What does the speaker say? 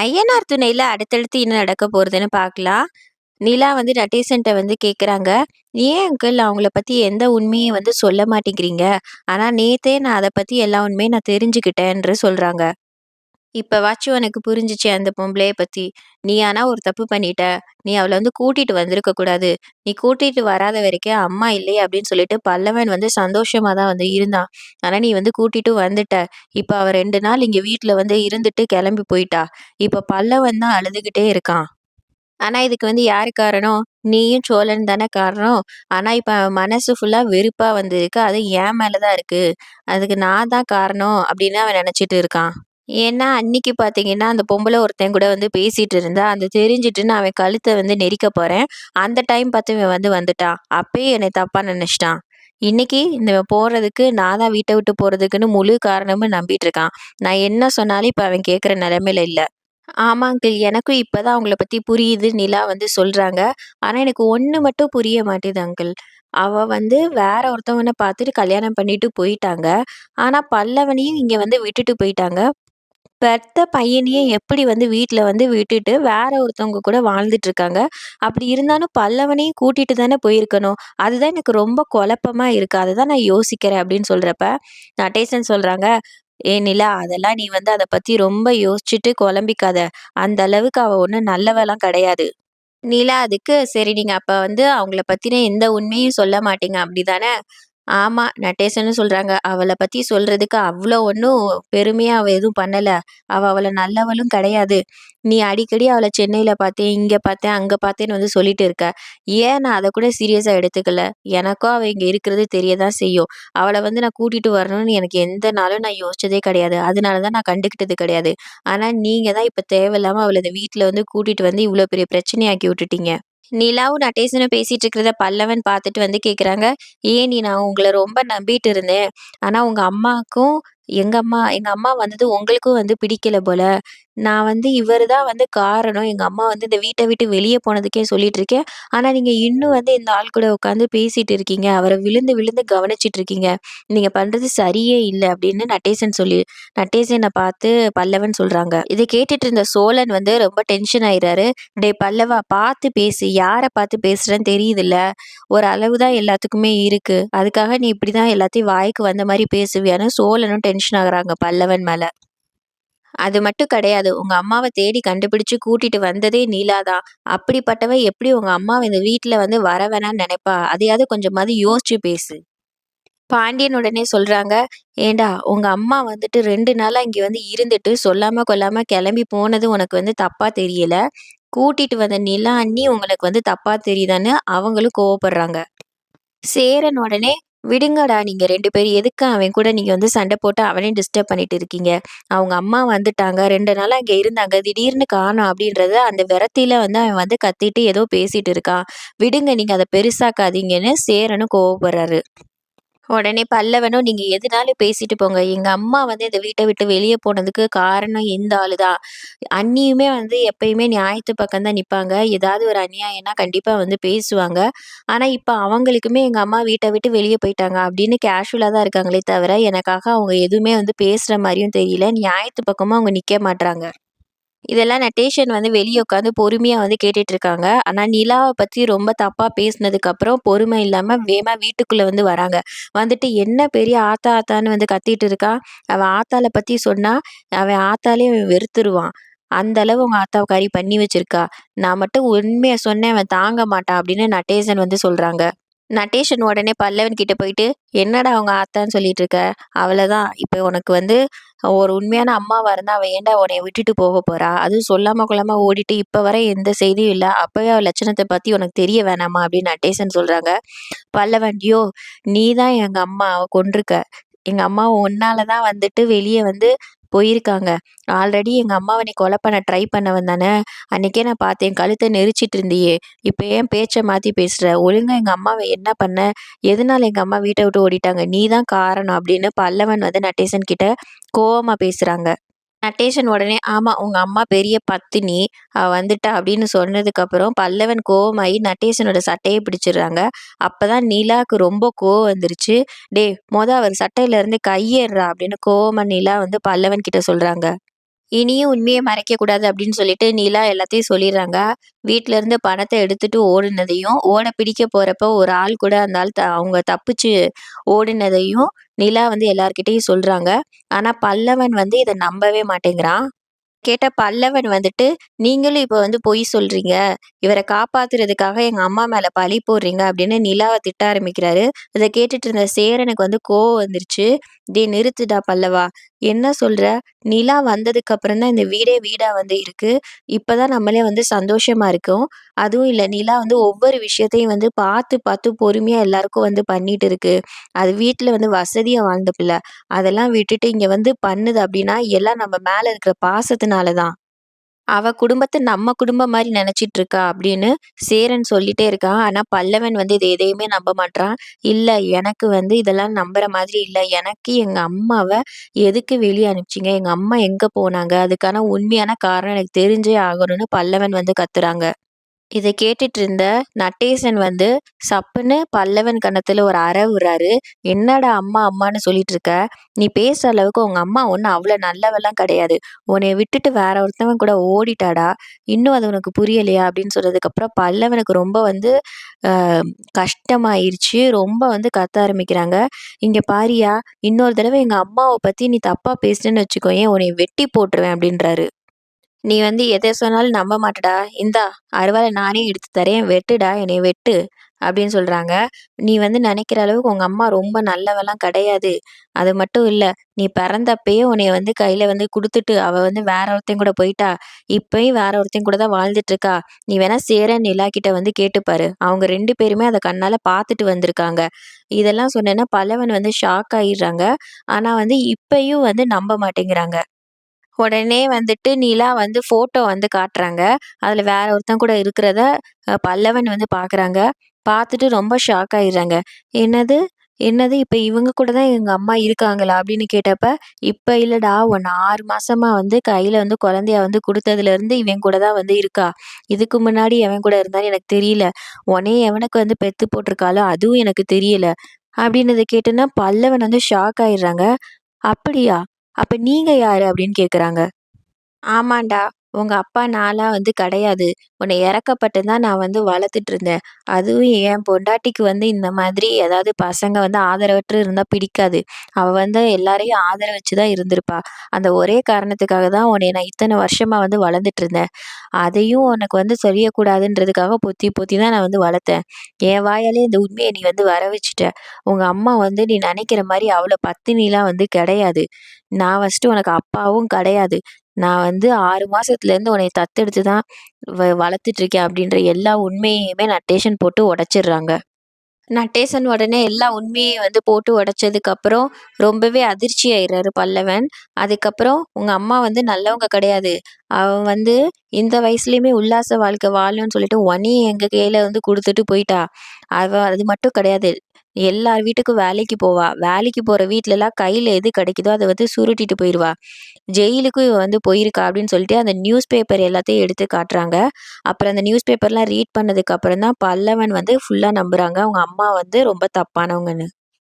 ஐயனார் துணையில அடுத்தடுத்து என்ன நடக்க போறதுன்னு பார்க்கலாம். நிலா வந்து நடேசன்ட்ட வந்து கேட்குறாங்க. "ஏன் அங்கிள் அவங்கள பத்தி எந்த உண்மையும் வந்து சொல்ல மாட்டேங்கிறீங்க? ஆனா நேத்தே நான் அத பத்தி எல்லா உண்மையும் நான் தெரிஞ்சுக்கிட்டேன்று" சொல்றாங்க. "இப்பவாச்சும் உனக்கு புரிஞ்சுச்சு அந்த பொம்பளைய பத்தி. நீ ஆனா ஒரு தப்பு பண்ணிட்ட. நீ அவள வந்து கூட்டிட்டு வந்திருக்க கூடாது. நீ கூட்டிட்டு வராத வரைக்கும் அம்மா இல்லையே" அப்படின்னு சொல்லிட்டு பல்லவன் வந்து சந்தோஷமா தான் வந்து இருந்தான். ஆனா நீ வந்து கூட்டிட்டு வந்துட்ட. இப்ப அவ 2 நாள் இங்க வீட்ல வந்து இருந்துட்டு கிளம்பி போயிட்டா. இப்ப பல்லவன் தான் அழுதுகிட்டே இருக்கான். ஆனா இதுக்கு வந்து யாரு காரணம்? நீயும் சோழன் தானே காரணம். ஆனா இப்ப அவன் மனசு ஃபுல்லா வெறுப்பா வந்து இருக்கு. அது என் மேல தான் இருக்கு. அதுக்கு நான் தான் காரணம் அப்படின்னு அவன் நெனச்சுட்டு இருக்கான். ஏன்னா, அன்னைக்கு பார்த்தீங்கன்னா, அந்த பொம்பள ஒருத்தன் கூட வந்து பேசிட்டு இருந்தா. அது தெரிஞ்சுட்டு நான் அவன் கழுத்த வந்து நெரிக்க போறேன். அந்த டைம் பார்த்து இவன் வந்து வந்துட்டான். அப்பயே என்னை தப்பா நெனச்சுட்டான். இன்னைக்கு இந்த போறதுக்கு நான் தான் வீட்ட விட்டு போறதுக்குன்னு முழு காரணமும் நம்பிட்டு இருக்கான். நான் என்ன சொன்னாலும் இப்ப அவன் கேட்கிற நெலைமையில இல்ல. ஆமா அங்கிள். எனக்கும் இப்ப தான் அவங்கள பத்தி புரியுது நிலா வந்து சொல்றாங்க. ஆனா எனக்கு ஒண்ணு மட்டும் புரிய மாட்டேது அங்கிள். அவ வந்து வேற ஒருத்தவன பார்த்துட்டு கல்யாணம் பண்ணிட்டு போயிட்டாங்க. ஆனா பல்லவனையும் இங்க வந்து விட்டுட்டு போயிட்டாங்க. பெத்த பையனையே எப்படி வந்து வீட்ல வந்து விட்டுட்டு வேற ஒருத்தவங்க கூட வாழ்ந்துட்டு இருக்காங்க. அப்படி இருந்தாலும் பல்லவனையும் கூட்டிட்டு தானே போயிருக்கணும். அதுதான் எனக்கு ரொம்ப குழப்பமா இருக்கு. அததான் நான் யோசிக்கிறேன் அப்படின்னு சொல்றப்ப, நடேசன் சொல்றாங்க, "ஏய் நிலா, அதெல்லாம் நீ வந்து அத பத்தி ரொம்ப யோசிச்சுட்டு குழம்பிக்காத. அந்த அளவுக்கு அவ ஒண்ணும் நல்லவலாம் கிடையாது." நிலா அதுக்கு, "சரி நீங்க அப்ப வந்து அவங்கள பத்தின எந்த உண்மையும் சொல்ல மாட்டீங்க அப்படிதானே?" ஆமா. நடேசனும் சொல்றாங்க. அவள பத்தி சொல்றதுக்கு அவ்ளோ ஒண்ணும் பெருமையா அவ எதுவும் பண்ணல. அவள நல்லவளும் கிடையாது. நீ அடிக்கடி அவள சென்னையில பார்த்தேன், இங்க பார்த்தேன், அங்க பார்த்தேன்னு வந்து சொல்லிட்டு இருக்க. ஏன் நான் அத கூட சீரியஸா எடுத்துக்கல. எனக்கும் அவ இங்க இருக்கிறது தெரிய தான் செய்யும். அவள வந்து நான் கூட்டிட்டு வரணும்னு எனக்கு எந்த நாளும் நான் யோசிச்சதே கிடையாது. அதனால தான் நான் கண்டுக்கிட்டது கிடையாது. ஆனா நீங்க தான் இப்ப தேவையில்லாம அவள இந்த வீட்ல வந்து கூட்டிட்டு வந்து இவ்ளோ பெரிய பிரச்சனையாக்கி விட்டுட்டீங்க. நிலாவும் நடேசனும் பேசிட்டு இருக்கிறத பல்லவன் பார்த்துட்டு வந்து கேக்குறாங்க. "ஏன் நான் உங்கள ரொம்ப நம்பிட்டு இருந்தேன். ஆனா உங்க அம்மாக்கும் எங்க அம்மா வந்தது உங்களுக்கும் வந்து பிடிக்கல போல. நான் வந்து இவரு தான் வந்து காரணம். எங்க அம்மா வந்து இந்த வீட்ட விட்டு வெளிய போனதுக்கே சொல்லிட்டு இருக்கேன். ஆனா நீங்க இன்னும் வந்து இந்த ஆள் கூட உட்காந்து பேசிட்டு இருக்கீங்க. அவர விழுந்து விழுந்து கவனிச்சுட்டு இருக்கீங்க. நீங்க பண்றது சரியே இல்ல." அப்படின்னு நடேசன பார்த்து பல்லவன் சொல்றாங்க. இத கேட்டுட்டு இருந்த சோழன் வந்து ரொம்ப டென்ஷன் ஆயிறாரு. "டேய் பல்லவா, பார்த்து பேசு. யார பார்த்து பேசுறன்னு தெரியுதுல்ல. ஒரு அளவு தான் எல்லாத்துக்குமே இருக்கு. அதுக்காக நீ இப்படிதான் எல்லாத்தையும் வாய்க்கு வந்த மாரி பேசுவியான்னு?" சோழனும் டென்ஷன் ஆகுறாங்க பல்லவன் மேல. அது மட்டும் கிடையாது. உங்க அம்மாவ தேடி கண்டுபிடிச்சு கூட்டிட்டு வந்ததே நீலா தான். அப்படிப்பட்டவ எப்படி உங்க அம்மாவ இந்த வீட்ல வந்து வர வேணாம்னு நெனைப்பா? அதையாவது கொஞ்சமாவது யோசிச்சு பேசு. பாண்டியன் உடனே சொல்றாங்க, "ஏன்டா உங்க அம்மா வந்துட்டு 2 நாளா இங்க வந்து இருந்துட்டு, சொல்லாம கொள்ளாம கெளம்பி போனது உனக்கு வந்து தப்பா தெரியல. கூட்டிட்டு வந்த நிலா அண்ணி உங்களுக்கு வந்து தப்பா தெரியுதான்னு" அவங்களும் கோவப்படுறாங்க. சேரன் உடனே, "விடுங்கடா நீங்க 2 பேரும். எதுக்கு அவன் கூட நீங்க வந்து சண்டை போட்டு அவனையும் டிஸ்டர்ப் பண்ணிட்டு இருக்கீங்க? அவங்க அம்மா வந்துட்டாங்க. 2 நாளா இங்க இருந்தாங்க. திடீர்னு காணோம்." அப்படின்றத அந்த விரத்தில வந்து அவன் வந்து கத்திட்டு ஏதோ பேசிட்டு இருக்கான். "விடுங்க, நீங்க அத பெருசாக்காதீங்கன்னு" சேரனும் கோவப்படுறாரு. உடனே பல்லவனும், "நீங்க எதுனாலும் பேசிட்டு போங்க. எங்க அம்மா வந்து இந்த வீட்ட விட்டு வெளிய போனதுக்கு காரணம் இந்த ஆளு தான். அண்ணியுமே வந்து எப்பயுமே நியாயத்து பக்கம் தான் நிப்பாங்க. ஏதாவது ஒரு அநியாயம்னா கண்டிப்பா வந்து பேசுவாங்க. ஆனா, இப்ப அவங்களுக்குமே எங்க அம்மா வீட்ட விட்டு வெளிய போயிட்டாங்க" அப்படின்னு கேஷுவலா தான் இருக்காங்களே தவிர, எனக்காக அவங்க எதுவுமே வந்து பேசுற மாரியும் தெரியல. நியாயத்து பக்கமும் அவங்க நிக்க மாட்றாங்க. இதெல்லாம் நட்டேஷன் வந்து வெளிய உட்காந்து பொறுமையா வந்து கேட்டுட்டு இருக்காங்க. ஆனா, நிலாவ பத்தி ரொம்ப தப்பா பேசினதுக்கு அப்புறம் பொறுமை இல்லாம வேகமா வீட்டுக்குள்ள வந்து வராங்க. வந்துட்டு என்ன பெரிய ஆத்தா ஆத்தான்னு வந்து கத்திட்டு இருக்கா. அவ ஆத்தாள பத்தி சொன்னா, அவன் ஆத்தாலே அவன் வெறுத்துருவான். அந்த அளவு உங்க ஆத்தாவுக்காரி பண்ணி வச்சிருக்கா. நான் மட்டும் உண்மைய சொன்னேன் அவன் தாங்க மாட்டான் அப்படின்னு நட்டேசன் வந்து சொல்றாங்க. நட்டேஷன் உடனே பல்லவன் கிட்ட போயிட்டு, "என்னடா உங்க ஆத்தான்னு சொல்லிட்டு இருக்க? அவளதான். இப்ப உனக்கு வந்து ஒரு உண்மையான அம்மாவா இருந்தா, அவ ஏன்டா உன்னைய விட்டுட்டு போக போறா? அதுவும் சொல்லாம கொள்ளாம ஓடிட்டு, இப்ப வர எந்த செய்தியும் இல்ல. அப்பவே அவ லட்சணத்த பத்தி உனக்கு தெரிய வேணாமா?" அப்படின்னு நட்டேசன் சொல்றாங்க. பல்லவன், "யோவ்! நீ தான் எங்க அம்மாவ கொன்றுக்க. எங்க அம்மா உன்னால தான் வந்துட்டு வெளிய வந்து போயிருக்காங்க. ஆல்ரெடி எங்க அம்மாவ நீ கொலை பண்ண ட்ரை பண்ணவன் தானே! அன்னைக்கே நான் பார்த்தேன். கழுத்த நெரிச்சிட்டு இருந்தியே! இப்ப ஏன் பேச்ச மாத்தி பேசுற? ஒழுங்கா எங்க அம்மாவ என்ன பண்ண? எதனால எங்க அம்மா வீட்ட விட்டு ஓடிட்டாங்க? நீ தான் காரணம்." அப்படின்னு பல்லவன் வந்து நட்டேசன் கிட்ட கோவமா பேசுறாங்க. நட்டேஷன் உடனே, "ஆமா, உங்க அம்மா பெரிய பத்தினி. அவ வந்துட்டா" அப்படின்னு சொன்னதுக்கப்புறம் பல்லவன் கோவமாயி நட்டேஷனோட சட்டைய பிடிச்சிடுறாங்க. அப்பதான் நிலாக்கு ரொம்ப கோவம் வந்துருச்சு. "டேய், அவர் சட்டையில இருந்து கைய எட்றா" அப்படின்னு கோவமா நிலா வந்து பல்லவன் கிட்ட சொல்றாங்க. இனியும் உண்மைய மறைக்கக்கூடாது அப்படின்னு சொல்லிட்டு நிலா எல்லாத்தையும் சொல்லிர்றாங்க. வீட்ல இருந்து பணத்த எடுத்துட்டு ஓடுனதையும், ஓட பிடிக்க போறப்போ ஒரு ஆள் கூட அந்த ஆள் அவங்க தப்பிச்சு ஓடுனதையும் நிலா வந்து எல்லார்கிட்டயும் சொல்றாங்க. ஆனா பல்லவன் வந்து இத நம்பவே மாட்டேங்கிறான். கேட்டா பல்லவன் வந்துட்டு, "நீங்களும் இப்ப வந்து பொய் சொல்றீங்க. இவர காப்பாத்துறதுக்காக எங்க அம்மா மேல பழி போடுறீங்க" அப்படின்னு நிலாவ திட்ட ஆரம்பிக்கிறாரு. இத கேட்டுட்டு இருந்த சேரனுக்கு வந்து கோவம் வந்துருச்சு. "டேய் நிறுத்துடா பல்லவா! என்ன சொல்ற? நிலா வந்ததுக்கு அப்புறம் தான் இந்த வீடே வீடா வந்து இருக்கு. இப்ப தான் நம்மளே வந்து சந்தோஷமா இருக்கோம். அதுவும் இல்ல நிலா வந்து ஒவ்வொரு விஷயத்தையும் வந்து பார்த்து பார்த்து பொறுமையா எல்லாருக்கும் வந்து பண்ணிட்டு இருக்கு. அது வீட்ல வந்து வசதியா வாழ்ந்த பிள்ள. அதெல்லாம் விட்டுட்டு இங்க வந்து பண்ணுது அப்டின்னா, எல்லாம் நம்ம மேல இருக்கிற பாசத்தினால தான். அவ குடும்பத்த நம்ம குடும்பம் மாரி நெனச்சிட்டு இருக்கா அப்படின்னு சேரன் சொல்லிட்டே இருக்கான். ஆனா பல்லவன் வந்து இத எதையுமே நம்ப மாட்றான். இல்ல எனக்கு வந்து இதெல்லாம் நம்புற மாதிரி இல்ல. எனக்கு எங்க அம்மாவ எதுக்கு வெளிய அனுப்பிச்சீங்க? எங்க அம்மா எங்க போனாங்க? அதுக்கான உண்மையான காரணம் எனக்கு தெரிஞ்சே ஆகணும்னு பல்லவன் வந்து கத்துறாங்க. இத கேட்டுட்டு இருந்த நட்டேசன் வந்து சப்புன்னு பல்லவன் கன்னத்துல ஒரு அறை விடுறாரு. "என்னடா அம்மா, அம்மான்னு சொல்லிட்டு இருக்க? நீ பேசுற அளவுக்கு உங்க அம்மா ஒண்ணும் அவ்ளோ நல்லவலாம் கிடையாது. உன்னைய விட்டுட்டு வேற ஒருத்தவன் கூட ஓடிட்டாடா. இன்னும் அது உனக்கு புரியலையா?" அப்படின்னு சொன்னதுக்கப்புறம் பல்லவனுக்கு ரொம்ப வந்து அ கஷ்டமாயிருச்சு. ரொம்ப வந்து கத்த ஆரம்பிக்கிறாங்க. "இங்க பாருய்யா, இன்னொரு தடவ எங்க அம்மாவ பத்தி நீ தப்பா பேசுனேன்னு வச்சுக்கோயேன், உன்னைய வெட்டி போட்டுருவேன்" அப்படின்றாரு. "நீ வந்து எத சொன்னாலும் நம்ப மாட்டடா. இந்தா அருவாள நானே எடுத்து தரேன். வெட்டுடா, என்னைய வெட்டு." அப்படின்னு சொல்றாங்க. "நீ வந்து நெனைக்கிற அளவுக்கு உங்க அம்மா ரொம்ப நல்லவலாம் கிடையாது. அது மட்டும் இல்ல, நீ பிறந்தப்பயே உன்னைய வந்து கையில வந்து குடுத்துட்டு, அவ வந்து வேற ஒருத்தன் கூட போயிட்டா. இப்பயும் வேற ஒருத்தன் கூட தான் வாழ்ந்துட்டு இருக்கா. நீ வேணா சேரன், நிலா கிட்ட வந்து கேட்டு பாரு. அவங்க 2 பேருமே அத கண்ணால பார்த்துட்டு வந்திருக்காங்க." இதெல்லாம் சொன்னேன்னா பல்லவன் வந்து ஷாக் ஆயிர்றாங்க. ஆனா வந்து இப்பயும் வந்து நம்ப மாட்டேங்கிறாங்க. உடனே வந்துட்டு நிலா வந்து ஃபோட்டோ வந்து காட்டுறாங்க. அதுல வேற ஒருத்தன் கூட இருக்கிறத பல்லவன் வந்து பார்க்குறாங்க. பார்த்துட்டு ரொம்ப ஷாக் ஆயிடுறாங்க. "என்னது? என்னது இப்ப இவங்க கூட தான் எங்க அம்மா இருக்காங்களா?" அப்படின்னு கேட்டப்ப, "இப்ப இல்லடா, உன்ன 6 மாசமா வந்து கையில வந்து குழந்தைய வந்து குடுத்ததுலருந்து இவன் கூட தான் வந்து இருக்கா. இதுக்கு முன்னாடி எவன் கூட இருந்தான்னு எனக்கு தெரியல. உன்னைய எவனுக்கு வந்து பெத்து போட்டுருக்காளோ அதுவும் எனக்கு தெரியல." அப்படின்னத கேட்டோனே பல்லவன் வந்து ஷாக் ஆயிடுறாங்க. "அப்படியா? அப்ப நீங்க யாரு?" அப்படின்னு கேட்குறாங்க. ஆமாண்டா. உங்க அப்பா நான்லாம் வந்து கிடையாது. உன்னை இறக்கப்பட்டு தான் நான் வந்து வளர்த்துட்டு இருந்தேன். அதுவும் என் பொண்டாட்டிக்கு வந்து இந்த மாதிரி ஏதாவது பசங்க வந்து ஆதரவற்று இருந்தா பிடிக்காது. அவ வந்து எல்லாரையும் ஆதரவச்சு தான் இருந்திருப்பா. அந்த ஒரே காரணத்துக்காக தான் உன்னைய நான் இத்தன வருஷமா வந்து வளர்ந்துட்டு இருந்தேன். அதையும் உனக்கு வந்து சொல்லக்கூடாதுன்றதுக்காக பொத்தி பொத்தி தான் நான் வந்து வளர்த்தேன். என் வாயாலே இந்த உண்மைய நீ வந்து வர வச்சுட்ட. உங்க அம்மா வந்து நீ நினைக்கிற மாரி அவ்வளோ பத்தினிலாம் வந்து கிடையாது. நான் ஃபர்ஸ்ட்டு உனக்கு அப்பாவும் கிடையாது. நான் வந்து 6 மாசத்துலேருந்து உன்னைய தத்தெடுத்து தான் வளர்த்துட்டு இருக்கேன் அப்படின்ற எல்லா உண்மையுமே நட்டேஷன் போட்டு உடைச்சிடுறாங்க. நட்டேசன் உடனே எல்லா உண்மையும் வந்து போட்டு உடைச்சதுக்கப்புறம் ரொம்பவே அதிர்ச்சி ஆயிடுறாரு பல்லவன். அதுக்கப்புறம் உங்க அம்மா வந்து நல்லவங்க கிடையாது. அவ வந்து இந்த வயசுலயுமே உல்லாச வாழ்க்கை வாழணும்னு சொல்லிட்டு உன்னையும் எங்க கையில வந்து குடுத்துட்டு போயிட்டா. அவ அது மட்டும் கிடையாது. எல்லார் வீட்டுக்கும் வேலைக்கு போவா. வேலைக்கு போற வீட்லலாம் கையில எது கிடைக்குதோ அத வந்து சுருட்டிட்டு போயிருவா. ஜெயிலுக்கும் இவ வந்து போயிருக்கா அப்படின்னு சொல்லிட்டு அந்த நியூஸ் பேப்பர் எல்லாத்தையும் எடுத்து காட்டுறாங்க. அப்புறம் அந்த நியூஸ் பேப்பர்லாம் ரீட் பண்ணதுக்கு அப்புறம் தான் பல்லவன் வந்து ஃபுல்லா நம்புறாங்க. அவங்க அம்மா வந்து ரொம்ப தப்பானவங்கன்னு.